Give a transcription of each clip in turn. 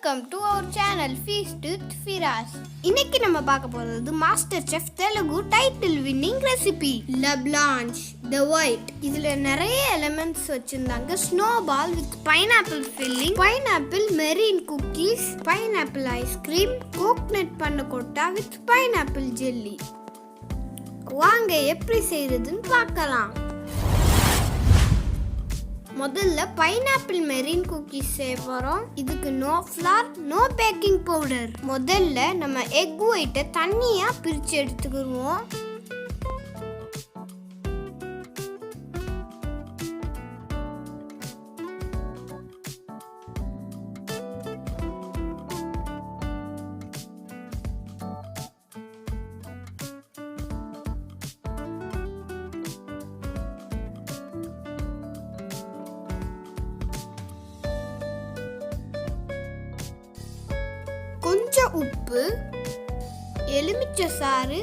Welcome to our channel Feast with Firas. இன்னைக்கு நம்ம பார்க்க போறது Masterchef Telugu Title Winning Recipe Blanche the White. இதுல நிறைய elements வச்சிருந்தாங்க. Snowball with pineapple filling, pineapple Meringue Cookies, pineapple Icecream, coconut Pannacota with pineapple jelly. வாங்க எப்படி செய்யறதுன்னு பார்க்கலாம். முதல்ல பைனாப்பிள் மெரின் குக்கீஸ் செய்ய போறோம். இதுக்கு no flour, no baking powder. முதல்ல நம்ம எக் ஒயிட்டை தண்ணியா பிரிச்சு எடுத்துக்குவோம். கொஞ்சம் உப்பு, எலுமிச்சை சாறு,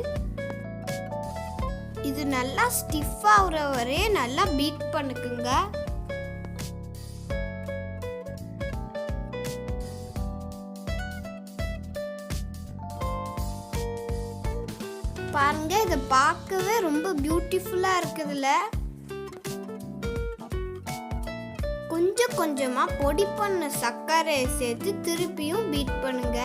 இது நல்லா ஸ்டிஃப் ஆகுற வரை நல்லா பீட் பண்ணிக்குங்க. பாருங்க, இதை பார்க்கவே ரொம்ப பியூட்டிஃபுல்லா இருக்குதுல்ல. கொஞ்சம் கொஞ்சமா பொடி பண்ண சர்க்கரையை சேர்த்து திருப்பியும் பீட் பண்ணுங்க.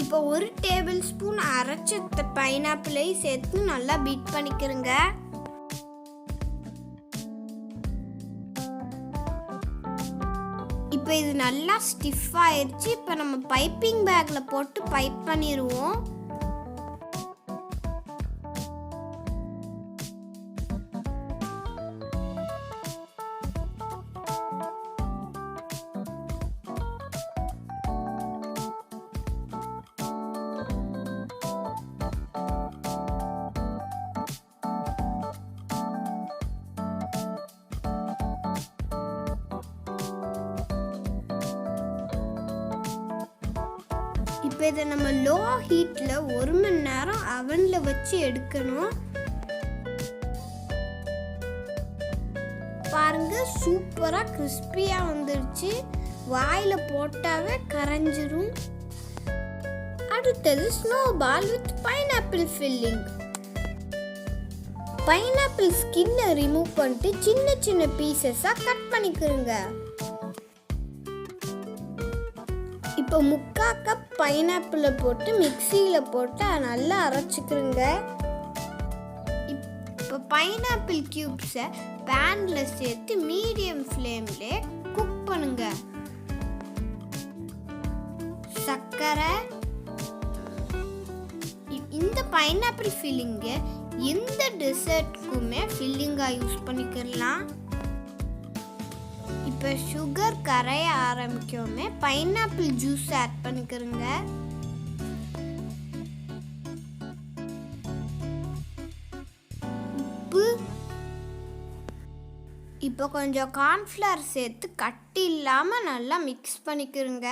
இப்போ 1 டேபிள் ஸ்பூன் அரைச்ச பைனாப்பிளை சேர்த்து நல்லா பீட் பண்ணிக்கிறங்க. இப்போ இது நல்லா ஸ்டிஃப் ஆயிடுச்சு. இப்போ நம்ம பைப்பிங் பேக்ல போட்டு பைப் பண்ணிடுவோம். இப்போ இதை நம்ம லோ ஹீட்ல 1 மணி நேரம் அவன்ல வச்சு எடுக்கணும். பாருங்க, சூப்பரா கிறிஸ்பியா வந்துருச்சு. வாயில போட்டாவே கரைஞ்சிரும். அடுத்தது snowball with pineapple filling. Pineapple ஸ்கின்னை ரிமூவ் பண்ணிட்டு சின்ன சின்ன பீசஸா கட் பண்ணிக்கிறங்க. இப்போ 3/4 கப் பைனாப்பிளை போட்டு மிக்சியில் போட்டு நல்லா அரைச்சிக்கிறங்க. இப்போ பைனாப்பிள் கியூப்ஸை பேனில் சேர்த்து மீடியம் ஃப்ளேம்ல குக் பண்ணுங்க. சர்க்கரை, இந்த பைனாப்பிள் ஃபில்லிங்கை எந்த டெசர்ட்டுக்குமே ஃபில்லிங்காக யூஸ் பண்ணிக்கலாம். இப்போ சுகர் கரைய ஆரம்பிக்கவுமே பைனாப்பிள் ஜூஸ் ஆட் பண்ணிக்கிறங்க. உப்பு, இப்போ கொஞ்சம் கார்ன்ஃப்ளவர் சேர்த்து கட்டி இல்லாம நல்லா மிக்ஸ் பண்ணிக்கிறங்க.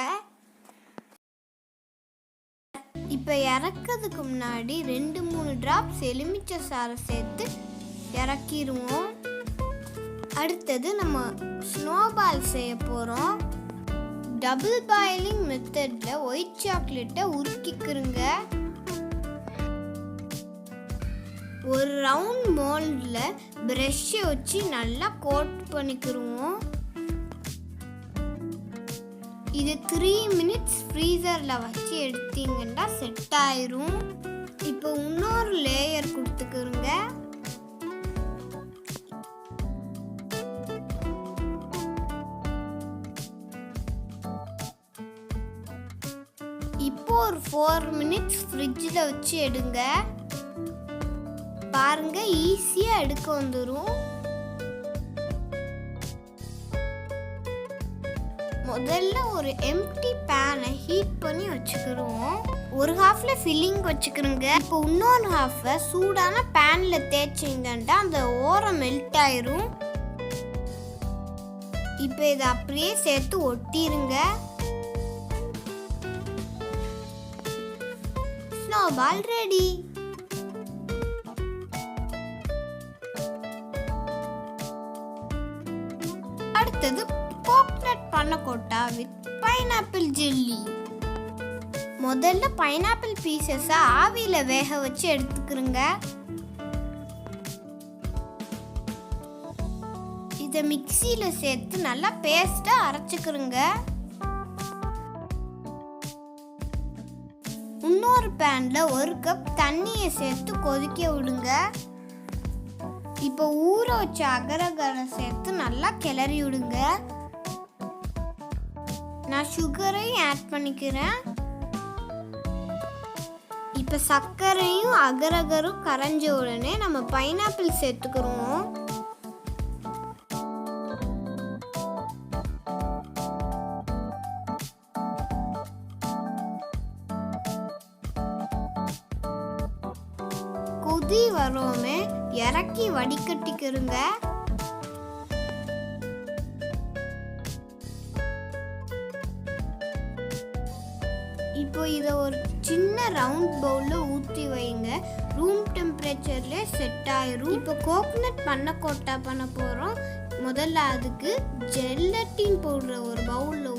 இப்போ இறக்கிறதுக்கு முன்னாடி 2-3 டிராப்ஸ் எலுமிச்சை சாறை சேர்த்து இறக்கிடுவோம். அடுத்தது நம்ம ஸ்னோபால் செய்ய போகிறோம். டபுள் பாயிலிங் மெத்தடில் ஒயிட் சாக்லேட்டை உருக்கிக்கிறங்க. ஒரு ரவுண்ட் மோல்டில் ப்ரஷ்ஷை வச்சு நல்லா கோட் பண்ணிக்கிருவோம். இது 3 மினிட்ஸ் ஃப்ரீசரில் வச்சு எடுத்தீங்கன்னா செட் ஆயிரும். இப்போ இன்னொரு லேயர் கொடுத்துக்கிறங்க. இப்போ ஒரு 4 மினிட்ஸ் ஃப்ரிட்ஜில் வச்சு எடுங்க. பாருங்க, ஈஸியாக எடுக்க வந்துடும். முதல்ல ஒரு எம்டி பேனை ஹீட் பண்ணி வச்சுக்கிறோம். ஒரு ஹாஃப்ல ஃபில்லிங் வச்சுக்கிறோங்க. இப்போ இன்னொரு ஹாஃபை சூடான பேனில் தேய்ச்சிங்கன்னா அந்த ஓரம் மெல்ட் ஆயிரும். இப்போ இதை அப்படியே சேர்த்து ஒட்டிருங்க. பாவ் பால் ரெடி. அடுத்தது கோகனட் பன்னகோட்டா வித் பைனாப்பிள் ஜெல்லி. முதல்ல பைனாப்பிள் பீசஸ் ஆவியில வேக வச்சு எடுத்துக்கிறங்க. இத மிக்ஸில சேர்த்து நல்லா பேஸ்டா அரைச்சுக்கிறங்க. இன்னொரு பேன்ல 1 கப் தண்ணியை சேர்த்து கொதிக்க விடுங்க. இப்போ ஊற வச்ச அகரகரை சேர்த்து நல்லா கிளறி விடுங்க. நான் சுகரையும் ஆட் பண்ணிக்கிறேன். இப்போ சர்க்கரையும் அகரகரும் கரைஞ்ச உடனே நம்ம பைனாப்பிள் சேர்த்துக்கிறோம். கொதி வரோமே இறக்கி வடிகட்டிக்கிறங்க. இப்போ இதை ஒரு சின்ன ரவுண்ட் பவுல்ல ஊற்றி வைங்க. ரூம் டெம்பரேச்சர்ல செட் ஆயிரும். இப்போ கோகனட் பன்னகோட்டா பண்ண போறோம். முதல்ல அதுக்கு ஜெலட்டின் பவுடரை ஒரு பவுல்ல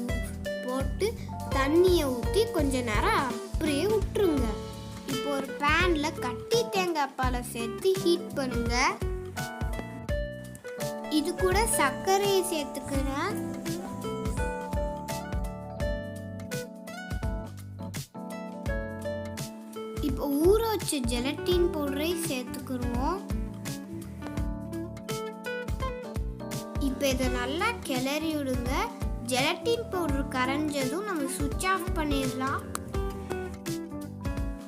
போட்டு தண்ணியை ஊற்றி கொஞ்ச நேரம் அப்படியே விட்டுருங்க. இப்போ ஒரு பேன்ல கட்டி தேங்காய் பாலை சேர்த்து ஹீட் பண்ணுங்க. இது கூட சர்க்கரையை சேர்த்துக்கிறேன். இப்போ ஊற வச்ச ஜெலட்டின் பவுடரை சேர்த்துக்கிறோம். இப்போ இதை நல்லா கிளறி விடுங்க. ஜெலட்டின் பவுடர் கரைஞ்சதும் நம்ம சுவிட்ச் ஆஃப் பண்ணிடலாம்.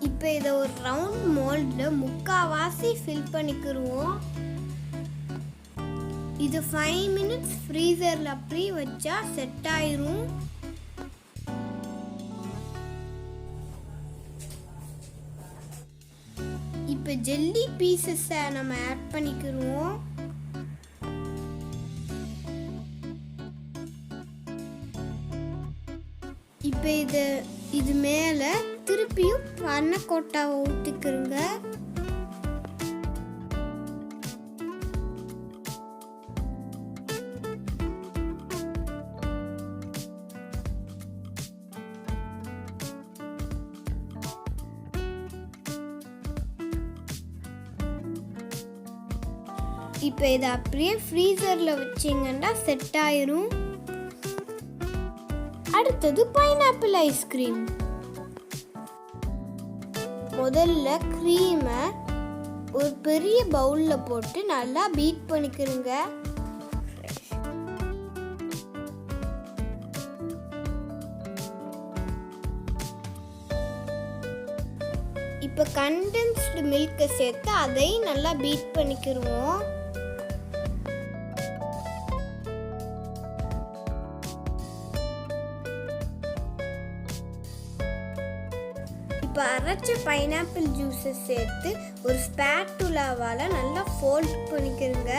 இப்போ இதை ஒரு ரவுண்ட் மோல்டில் முக்காவாசி ஃபில் பண்ணிக்கிடுவோம். இது 5 மினிட்ஸ் ஃப்ரீசரில் அப்படி வச்சா செட் ஆயிரும். இப்போ ஜெல்லி பீசஸை நம்ம ஆட் பண்ணிக்கிடுவோம். இப்போ இது மேலே திருப்பியும் பன்னகோட்டாவை ஊற்றிக்கிறங்க. இப்போ இதை அப்படியே ஃப்ரீசரில் வச்சிங்கன்னா செட் ஆயிரும். அடுத்தது பைனாப்பிள் ஐஸ்கிரீம். முதல்ல க்ரீமை ஒரு பெரிய பவுலில் போட்டு நல்லா பீட் பண்ணிக்கிறங்க. இப்போ கண்டென்ஸ்டு மில்கை சேர்த்து அதையும் நல்லா பீட் பண்ணிக்கிடுவோம். இப்போ அரைச்ச பைனாப்பிள் ஜூஸை சேர்த்து ஒரு ஸ்பேட்டுலாவால் நல்லா ஃபோல்ட் பண்ணிக்கிறங்க.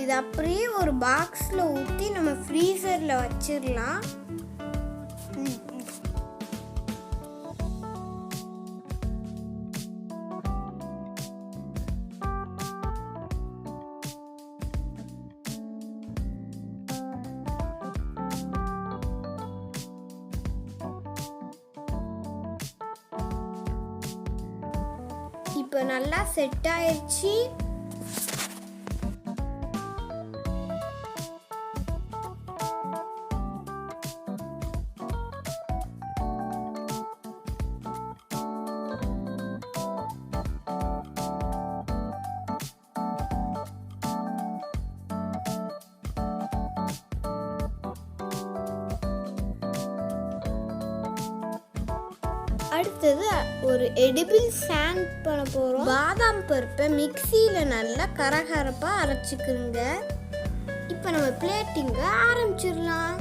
இது அப்படியே ஒரு பாக்ஸில் ஊற்றி நம்ம ஃப்ரீசரில் வச்சிடலாம். இப்போ நல்லா செட் ஆயிடுச்சு. அடுத்தது ஒரு எடிபிள் சாண்ட் பண்ண போகிறோம். பாதாம் பருப்பை மிக்சியில் நல்லா கரகரப்பாக அரைச்சிக்கிறங்க. இப்போ நம்ம பிளேட்டிங்க ஆரம்பிச்சிடலாம்.